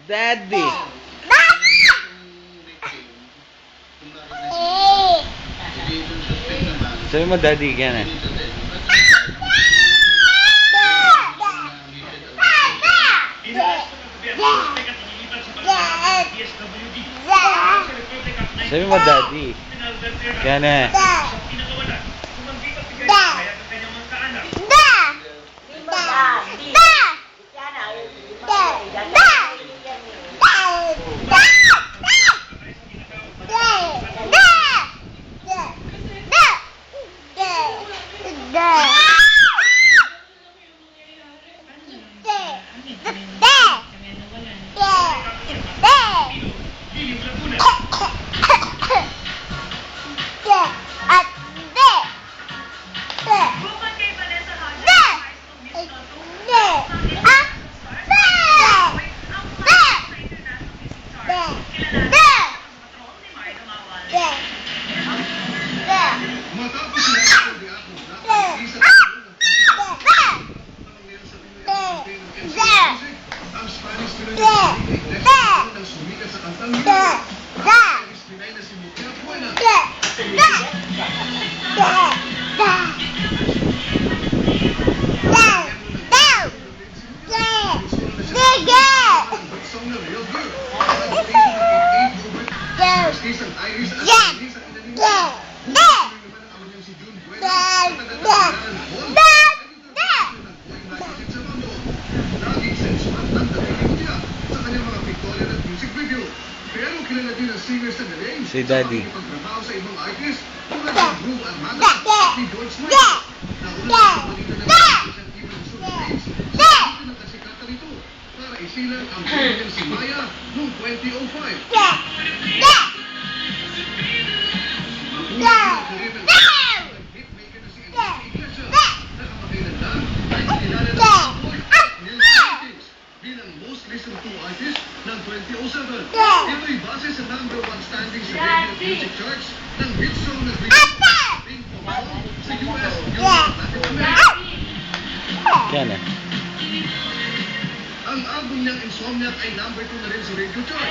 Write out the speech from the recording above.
Daddy. Sabi mo daddy ka na. Sabi mo daddy. Kaya na. Si Daddy. ng 2007. Ito'y base sa number 1 standing sa radio music charts ng hit song na Pink Pong sa US, Europe, Latin America. Yan eh. Ang album niyang Insomniac ay number 2 na rin sa radio chart.